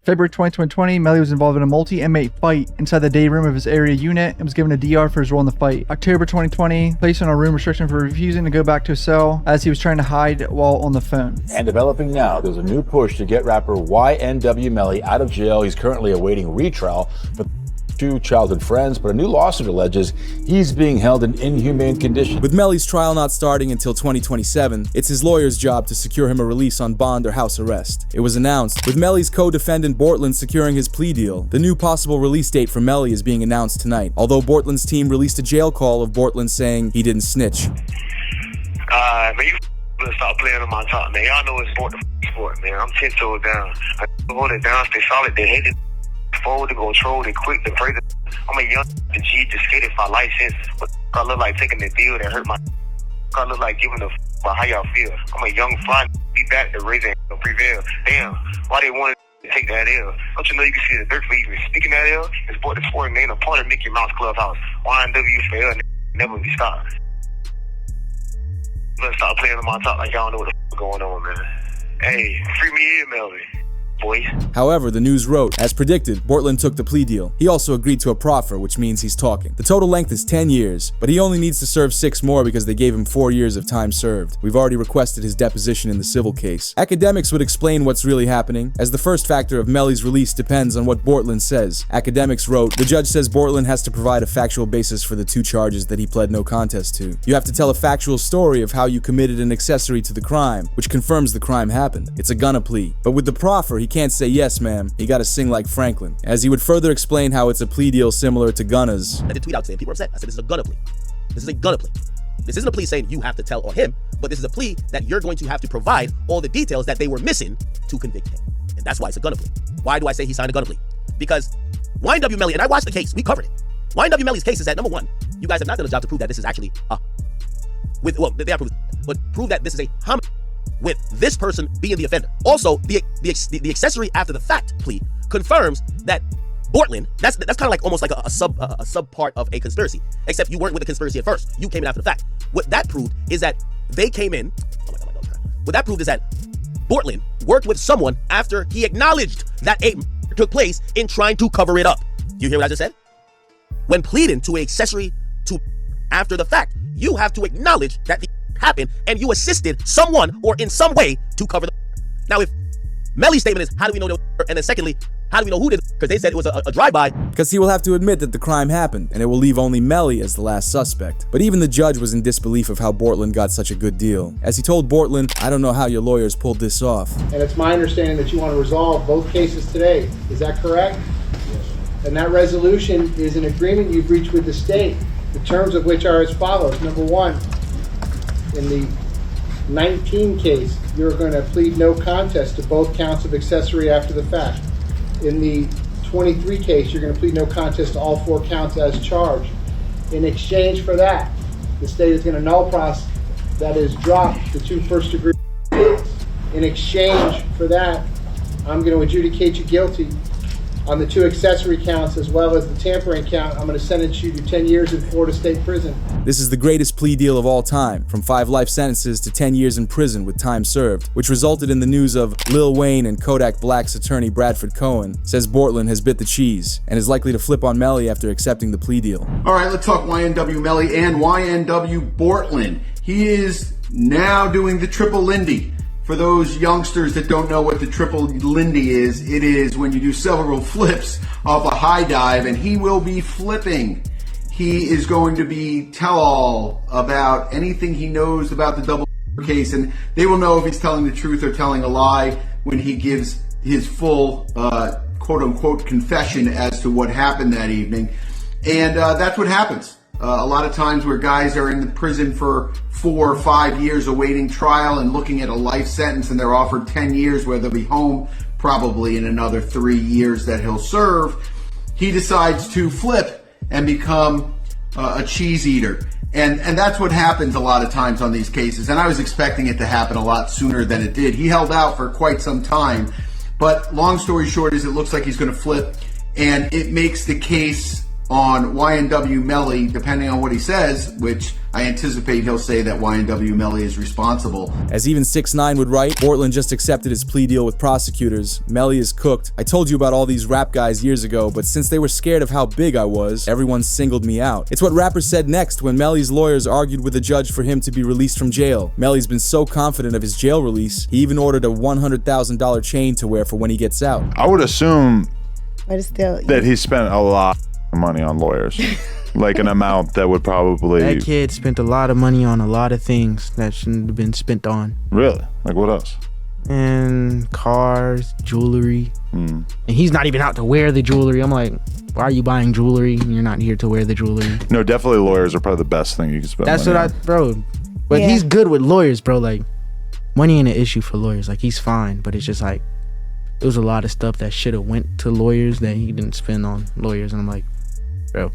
February 2020, Melly was involved in a multi-inmate fight inside the day room of his area unit and was given a DR for his role in the fight. October 2020, placed on a room restriction for refusing to go back to his cell as he was trying to hide while on the phone. And developing now, there's a new push to get rapper YNW Melly out of jail. He's currently awaiting retrial for two childhood friends, but a new lawsuit alleges he's being held in inhumane conditions. With Melly's trial not starting until 2027, it's his lawyer's job to secure him a release on bond or house arrest. It was announced, with Melly's co-defendant Bortlen securing his plea deal. The new possible release date for Melly is being announced tonight, although Bortlen's team released a jail call of Bortlen saying he didn't snitch. Man, you better stop playing on my top, man. Y'all know it's sport, man. I'm 10 toes down. I hold it down, stay solid, they hate it. Fold to control, they quick to break it. I'm a young the G just fitted for license. But I look like taking the deal that hurt my. I look like giving a about how y'all feel. I'm a young fly, be back to raise and prevail. Damn, why they wanted to take that L? Don't you know you can see the dirt for even speaking that L? It's Bortlen sport name a part of Mickey Mouse Clubhouse. YNW for L, never be stopped. Let's stop playing on my top like y'all know what the f going on, man. Hey, free me here, Melly. Boys. However, the news wrote, as predicted, Bortlen took the plea deal. He also agreed to a proffer, which means he's talking. The total length is 10 years, but he only needs to serve 6 more because they gave him 4 years of time served. We've already requested his deposition in the civil case. Academics would explain what's really happening, as the first factor of Melly's release depends on what Bortlen says. Academics wrote, the judge says Bortlen has to provide a factual basis for the 2 charges that he pled no contest to. You have to tell a factual story of how you committed an accessory to the crime, which confirms the crime happened. It's a gunna plea. But with the proffer, he can't say yes, ma'am. He gotta sing like Franklin. As he would further explain how it's a plea deal similar to Gunna's. I did tweet out saying people are upset. I said this is a gunna plea. This is a gunna plea. This isn't a plea saying you have to tell on him, but this is a plea that you're going to have to provide all the details that they were missing to convict him. And that's why it's a gunna plea. Why do I say he signed a gunna plea? Because YNW Melly, and I watched the case, we covered it. YNW Melly's case is that, number one, you guys have not done a job to prove that this is actually they have proved, but prove that this is a homicide with this person being the offender. Also, the accessory after the fact plea confirms that Bortlen, that's kind of like almost like a sub part of a conspiracy, except you weren't with the conspiracy at first. You came in after the fact. What that proved is that they came in, what that proved is that Bortlen worked with someone after he acknowledged that a murder took place in trying to cover it up. Do you hear what I just said? When pleading to an accessory to after the fact, you have to acknowledge that the happened and you assisted someone or in some way to cover the. Now, if Melly's statement is, how do we know the, and then secondly, how do we know who did it? Because they said it was a drive-by. Because he will have to admit that the crime happened, and it will leave only Melly as the last suspect. But even the judge was in disbelief of how Bortlen got such a good deal. As he told Bortlen, I don't know how your lawyers pulled this off. And it's my understanding that you want to resolve both cases today. Is that correct? Yes. And that resolution is an agreement you've reached with the state, the terms of which are as follows. Number one, in the 19 case, you're going to plead no contest to both counts of accessory after the fact. In the 23 case, you're going to plead no contest to all 4 counts as charged. In exchange for that, the state is going to null process, that is, drop the 2 first-degree. In exchange for that, I'm going to adjudicate you guilty on the 2 accessory counts as well as the tampering count. I'm going to sentence you to 10 years in Florida State Prison. This is the greatest plea deal of all time, from 5 life sentences to 10 years in prison with time served, which resulted in the news of Lil Wayne and Kodak Black's attorney Bradford Cohen says Bortlen has bit the cheese and is likely to flip on Melly after accepting the plea deal. All right, let's talk YNW Melly and YNW Bortlen. He is now doing the triple Lindy. For those youngsters that don't know what the triple Lindy is, it is when you do several flips off a high dive, and he will be flipping. He is going to be tell-all about anything he knows about the double case, and they will know if he's telling the truth or telling a lie when he gives his full quote-unquote confession as to what happened that evening. And that's what happens. A lot of times where guys are in the prison for 4 or 5 years awaiting trial and looking at a life sentence, and they're offered 10 years where they'll be home probably in another 3 years that he'll serve, he decides to flip and become a cheese eater. And that's what happens a lot of times on these cases. And I was expecting it to happen a lot sooner than it did. He held out for quite some time. But long story short is it looks like he's going to flip, and it makes the case on YNW Melly, depending on what he says, which I anticipate he'll say that YNW Melly is responsible. As even 6ix9ine would write, Bortlen just accepted his plea deal with prosecutors. Melly is cooked. I told you about all these rap guys years ago, but since they were scared of how big I was, everyone singled me out. It's what rapper said next when Melly's lawyers argued with the judge for him to be released from jail. Melly's been so confident of his jail release, he even ordered a $100,000 chain to wear for when he gets out. I would assume But it's still, that he spent a lot of money on lawyers. Like an amount that would probably... That kid spent a lot of money on a lot of things that shouldn't have been spent on. Really? Like what else? And cars, jewelry. And he's not even out to wear the jewelry. I'm like, why are you buying jewelry? You're not here to wear the jewelry. No, definitely lawyers are probably the best thing you can spend That's money what on. bro. But Yeah. he's good with lawyers, bro. Like, money ain't an issue for lawyers. Like, he's fine, but it's just like, there was a lot of stuff that should have went to lawyers that he didn't spend on lawyers. And I'm like, bro.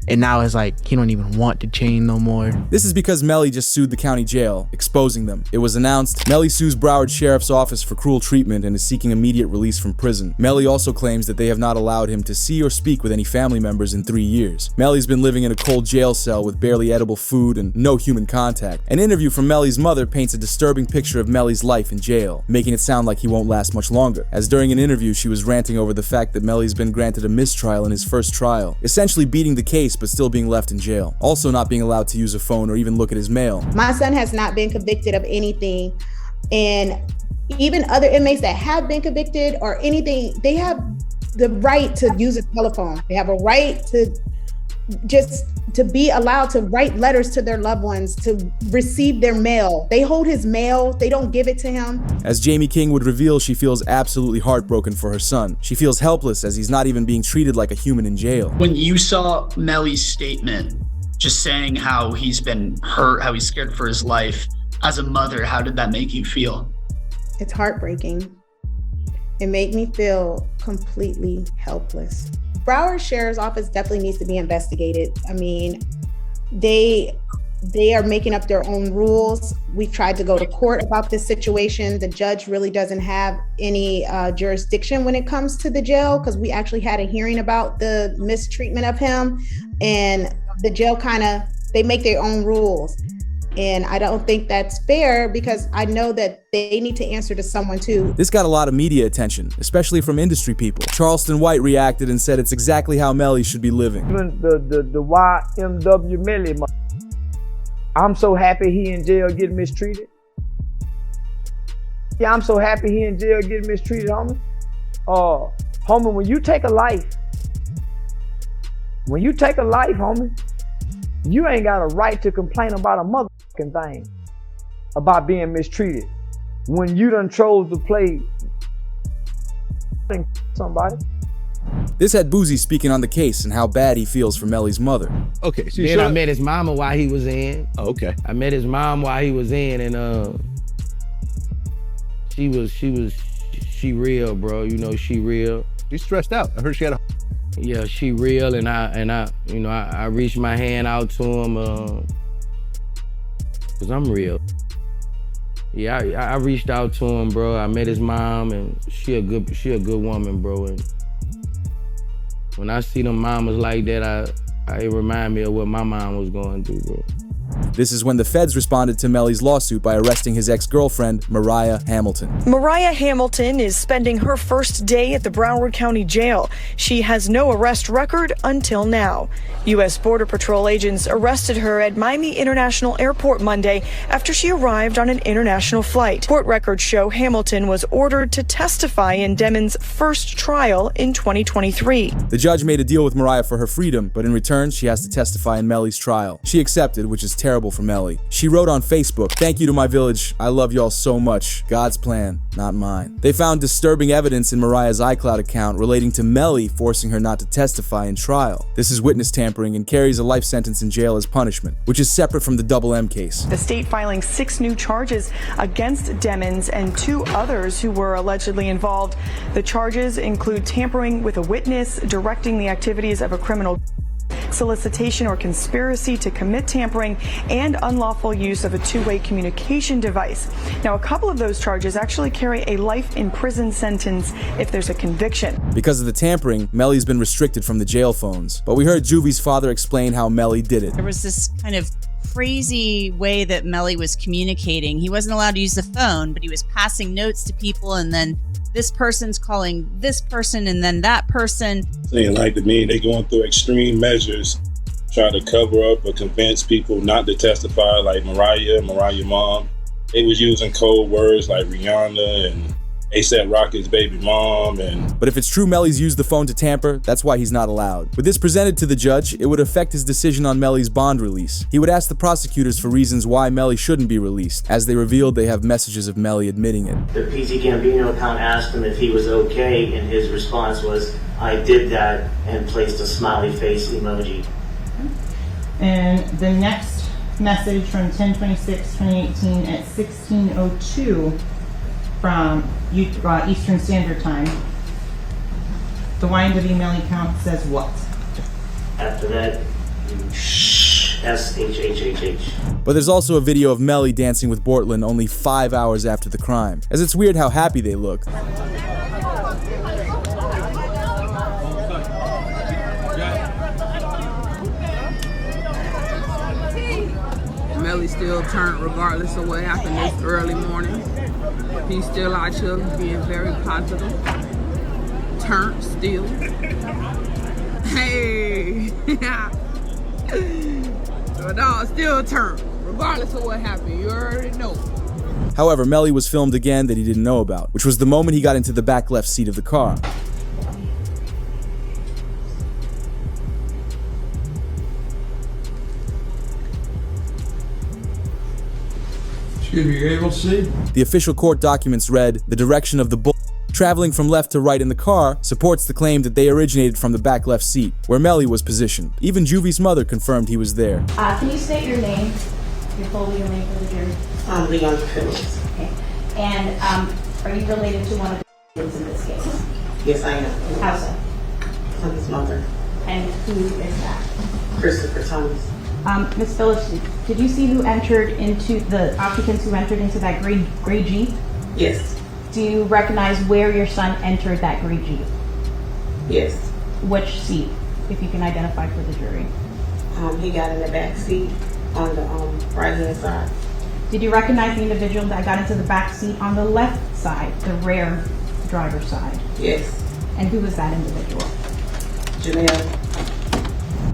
And now it's like, he don't even want the chain no more. This is because Melly just sued the county jail, exposing them. It was announced Melly sues Broward Sheriff's Office for cruel treatment and is seeking immediate release from prison. Melly also claims that they have not allowed him to see or speak with any family members in 3 years. Melly's been living in a cold jail cell with barely edible food and no human contact. An interview from Melly's mother paints a disturbing picture of Melly's life in jail, making it sound like he won't last much longer. As during an interview, she was ranting over the fact that Melly's been granted a mistrial in his first trial, essentially beating the case but still being left in jail. Also not being allowed to use a phone or even look at his mail. my son has not been convicted of anything. And even other inmates that have been convicted or anything, they have the right to use a telephone. They have a right to just to be allowed to write letters to their loved ones, to receive their mail. They hold his mail, they don't give it to him. As Jamie King would reveal, she feels absolutely heartbroken for her son. She feels helpless as he's not even being treated like a human in jail. When you saw Melly's statement, just saying how he's been hurt, how he's scared for his life, as a mother, how did that make you feel? It's heartbreaking. It made me feel completely helpless. Broward Sheriff's Office definitely needs to be investigated. I mean, they are making up their own rules. We've tried to go to court about this situation. The judge really doesn't have any jurisdiction when it comes to the jail, because we actually had a hearing about the mistreatment of him, and the jail they make their own rules. And I don't think that's fair, because I know that they need to answer to someone too. This got a lot of media attention, especially from industry people. Charleston White reacted and said it's exactly how Melly should be living. The YNW Melly, I'm so happy he in jail getting mistreated. Yeah, I'm so happy he in jail getting mistreated, homie. Homie, when you take a life, homie, you ain't got a right to complain about a motherfucking thing about being mistreated when you done chose to play somebody. This had Boozy speaking on the case and how bad he feels for Melly's mother. Okay, so Then I met his mama while he was in. Oh, okay. I met his mom while he was in, and she real, bro. You know, she real. She's stressed out. I heard she had a... Yeah, she real, and I reached my hand out to him, cause I'm real. Yeah, I reached out to him, bro. I met his mom, and she a good woman, bro. And when I see them mamas like that, it remind me of what my mom was going through, bro. This is when the feds responded to Melly's lawsuit by arresting his ex-girlfriend, Mariah Hamilton. Mariah Hamilton is spending her first day at the Broward County Jail. She has no arrest record until now. U.S. Border Patrol agents arrested her at Miami International Airport Monday after she arrived on an international flight. Court records show Hamilton was ordered to testify in Demon's first trial in 2023. The judge made a deal with Mariah for her freedom, but in return, she has to testify in Melly's trial. She accepted, which is terrible for Melly. She wrote on Facebook, "Thank you to my village. I love y'all so much. God's plan, not mine." They found disturbing evidence in Mariah's iCloud account relating to Melly forcing her not to testify in trial. This is witness tampering and carries a life sentence in jail as punishment, which is separate from the Double M case. The state filing 6 new charges against Demons and 2 others who were allegedly involved. The charges include tampering with a witness, directing the activities of a criminal, solicitation or conspiracy to commit tampering, and unlawful use of a two-way communication device. Now, a couple of those charges actually carry a life in prison sentence if there's a conviction. Because of the tampering, Melly's been restricted from the jail phones. But we heard Juvie's father explain how Melly did it. There was this kind of crazy way that Melly was communicating. He wasn't allowed to use the phone, but he was passing notes to people, and then this person's calling this person and then that person. Saying like to me, they going through extreme measures, trying to cover up or convince people not to testify, like Mariah mom. They was using code words like Rihanna and A$AP Rocky's baby mom. But if it's true Melly's used the phone to tamper, that's why he's not allowed. With this presented to the judge, it would affect his decision on Melly's bond release. He would ask the prosecutors for reasons why Melly shouldn't be released. As they revealed, they have messages of Melly admitting it. The PC Gambino account asked him if he was okay, and his response was, "I did that," and placed a smiley face emoji. And the next message from 10/26/2018 at 16:02 from Eastern Standard Time. The YNW Melly account says what? After that, SHHHH. But there's also a video of Melly dancing with Bortlen only 5 hours after the crime, as it's weird how happy they look. Melly still turned regardless of what happened this early morning. He's still out here being very positive. Turned still. Hey! The dog still turned, regardless of what happened. You already know. However, Melly was filmed again that he didn't know about, which was the moment he got into the back left seat of the car. Excuse me, you're able to see? The official court documents read, the direction of the bull traveling from left to right in the car supports the claim that they originated from the back left seat, where Melly was positioned. Even Juvie's mother confirmed he was there. Can you state your name, your full legal name for the jury? Leon Phillips. Okay. And are you related to one of the kids in this case? Yes, I am. How so? I'm his mother. And who is that? Christopher Thomas. Ms. Phillips, did you see who entered into the occupants who entered into that gray Jeep? Yes. Do you recognize where your son entered that gray Jeep? Yes. Which seat, if you can identify for the jury? He got in the back seat on the right hand side. Did you recognize the individual that got into the back seat on the left side, the rear driver's side? Yes. And who was that individual? Janelle.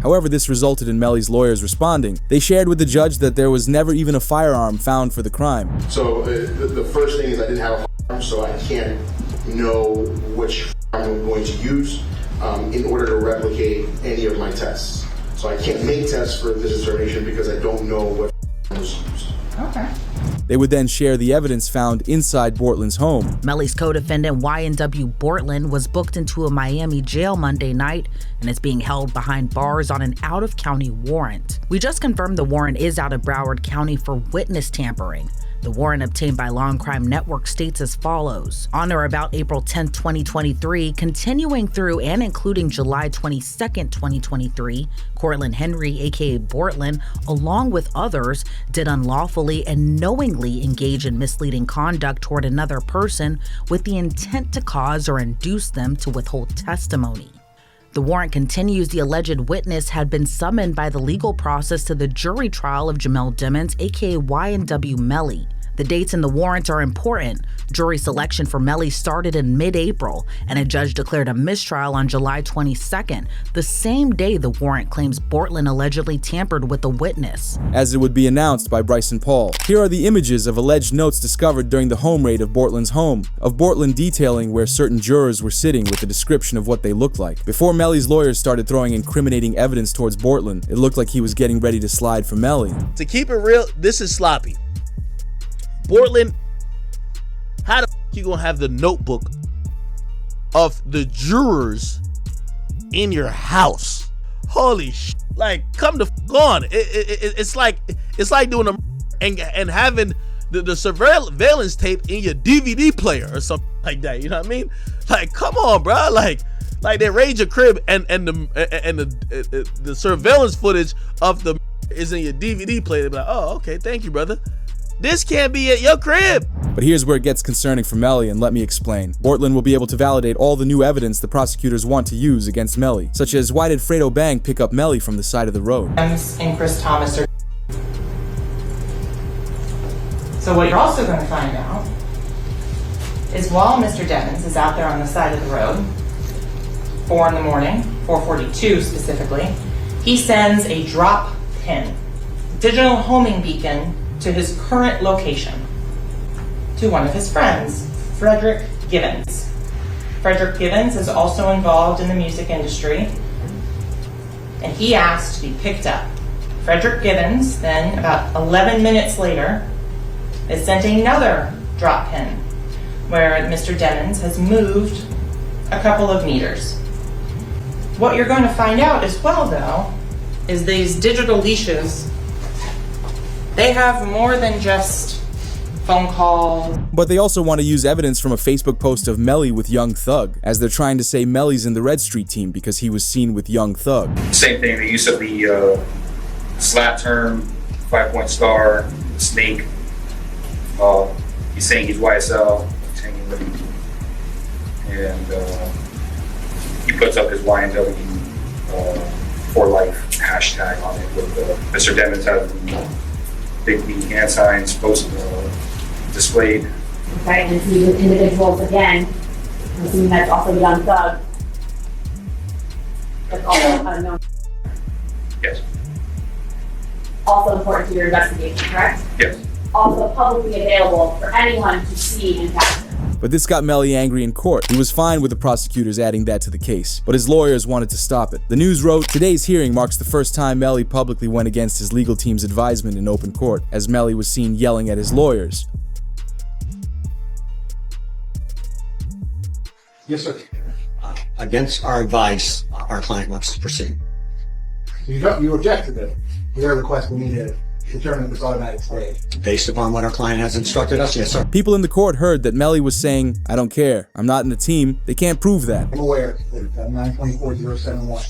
However, this resulted in Melly's lawyers responding. They shared with the judge that there was never even a firearm found for the crime. So the first thing is I didn't have a firearm, so I can't know which firearm I'm going to use in order to replicate any of my tests. So I can't make tests for this determination because I don't know what firearm was used. Okay. They would then share the evidence found inside Bortlen's home. Melly's co-defendant YNW Bortlen was booked into a Miami jail Monday night and is being held behind bars on an out-of-county warrant. We just confirmed the warrant is out of Broward County for witness tampering. The warrant obtained by Law and Crime Network states as follows. On or about April 10, 2023, continuing through and including July 22, 2023, Cortland Henry, aka Bortlen, along with others, did unlawfully and knowingly engage in misleading conduct toward another person with the intent to cause or induce them to withhold testimony. The warrant continues the alleged witness had been summoned by the legal process to the jury trial of Jamel Dimmons, aka YNW Melly. The dates in the warrant are important. Jury selection for Melly started in mid-April, and a judge declared a mistrial on July 22nd, the same day the warrant claims Bortlen allegedly tampered with the witness. As it would be announced by Bryson Paul. Here are the images of alleged notes discovered during the home raid of Bortlen's home, of Bortlen detailing where certain jurors were sitting with a description of what they looked like. Before Melly's lawyers started throwing incriminating evidence towards Bortlen, it looked like he was getting ready to slide for Melly. To keep it real, this is sloppy. Bortlen, how the you gonna have the notebook of the jurors in your house? Holy sh! Like, come the on! It's like doing a and having the surveillance tape in your DVD player or something like that. You know what I mean? Like, come on, bro! Like they raid your crib and the surveillance footage of the is in your DVD player. They be like, oh, okay, thank you, brother. This can't be at your crib. But here's where it gets concerning for Melly, and let me explain. Bortlen will be able to validate all the new evidence the prosecutors want to use against Melly, such as why did Fredo Bang pick up Melly from the side of the road? And Chris Thomas are So what you're also going to find out is while Mr. Devins is out there on the side of the road, 4 in the morning, 4:42 specifically, he sends a drop pin, digital homing beacon, to his current location to one of his friends, Frederick Givens. Frederick Givens is also involved in the music industry, and he asked to be picked up. Frederick Givens then, about 11 minutes later, is sent another drop pin where Mr. Devins has moved a couple of meters. What you're going to find out as well, though, is these digital leashes, they have more than just phone call. But they also want to use evidence from a Facebook post of Melly with Young Thug, as they're trying to say Melly's in the Red Street team because he was seen with Young Thug. Same thing, the use of the slap term, 5-point star, snake. He's saying he's YSL, he's hanging with him. And he puts up his YNW for life hashtag on it with Mr. Devins has the big B hand signs posted, displayed. Okay, and see with individuals again, I'm assuming that's also Young Thug. That's also unknown. Yes. Also important to your investigation, correct? Yes. Also publicly available for anyone to see and capture. But this got Melly angry in court. He was fine with the prosecutors adding that to the case, but his lawyers wanted to stop it. The News wrote, "Today's hearing marks the first time Melly publicly went against his legal team's advisement in open court, as Melly was seen yelling at his lawyers." Yes, sir. Against our advice, our client wants to proceed. You object to this. Your request we need to determine this automatic stay. Based upon what our client has instructed us, yes, sir. People in the court heard that Melly was saying, "I don't care. I'm not in the team. They can't prove that." I'm aware that 924-071.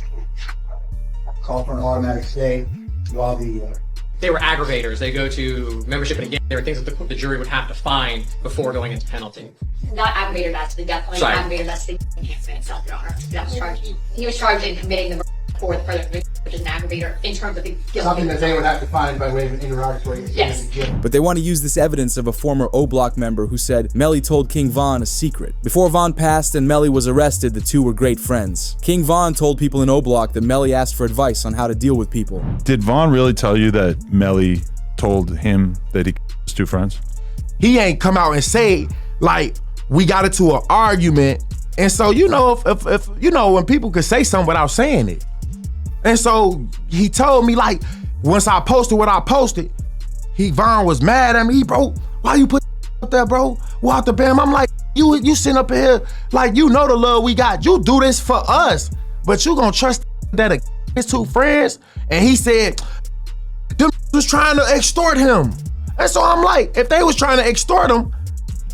Call for an automatic stay while they were aggravators. They go to membership and again, there are things that the jury would have to find before going into penalty. Not aggravator, that's the death penalty. Aggravator, that's the enhancement itself, Your Honor. That was charged. He was charged in committing the murder for the further conviction, which is an aggravator in terms of the guilt. something that they would have to find by way of an interrogatory. Yes. But they want to use this evidence of a former O-Block member who said Melly told King Von a secret. Before Von passed and Melly was arrested, the two were great friends. King Von told people in O-Block that Melly asked for advice on how to deal with people. Did Von really tell you that Melly told him that he was two friends? He ain't come out and say, like, we got into an argument. And so, you know, if you know, when people could say something without saying it. And so he told me, like, once I posted what I posted, Von was mad at me. Bro, why you put up there, bro? Walk the bam. I'm like, you sitting up here, like, you know the love we got. You do this for us, but you gonna trust that his two friends? And he said, them was trying to extort him. And so I'm like, if they was trying to extort him,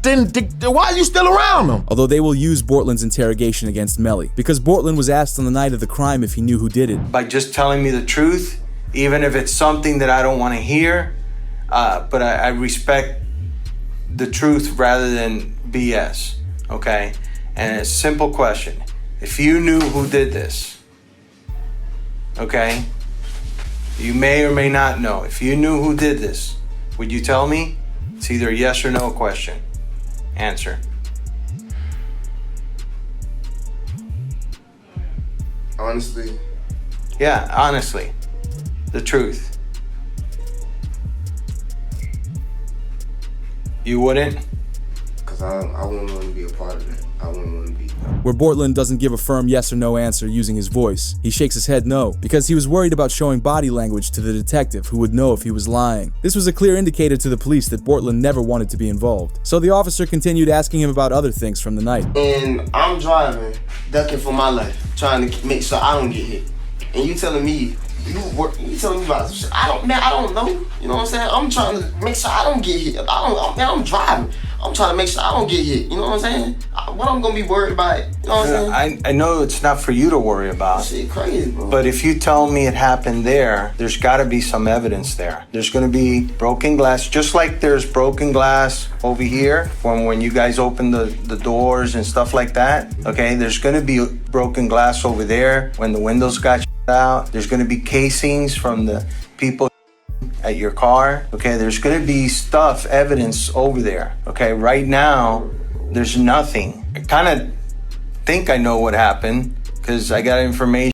then why are you still around them? Although they will use Bortlen's interrogation against Melly, because Bortlen was asked on the night of the crime if he knew who did it. By just telling me the truth, even if it's something that I don't want to hear, but I respect the truth rather than BS, okay? And it's a simple question. If you knew who did this, okay? You may or may not know. If you knew who did this, would you tell me? It's either a yes or no question. Answer. Honestly? Yeah, honestly. The truth. You wouldn't? Because I wouldn't want to be a part of it. I wouldn't want to be. Where Bortlen doesn't give a firm yes or no answer using his voice. He shakes his head no, because he was worried about showing body language to the detective who would know if he was lying. This was a clear indicator to the police that Bortlen never wanted to be involved. So the officer continued asking him about other things from the night. And I'm driving, ducking for my life, trying to make sure I don't get hit. And you telling me, you telling me about shit. I don't know. You know what I'm saying? I'm trying to make sure I don't get hit. I'm driving. I'm trying to make sure I don't get hit. You know what I'm saying? What I'm gonna be worried about? You know what I'm saying? I know it's not for you to worry about. Shit crazy, bro. But if you tell me it happened there, there's gotta be some evidence there. There's gonna be broken glass, just like there's broken glass over here when you guys open the doors and stuff like that. Okay, there's gonna be broken glass over there when the windows got out. There's gonna be casings from the people at your car. Okay, there's gonna be stuff, evidence over there. Okay, right now, there's nothing. I kind of think I know what happened because I got information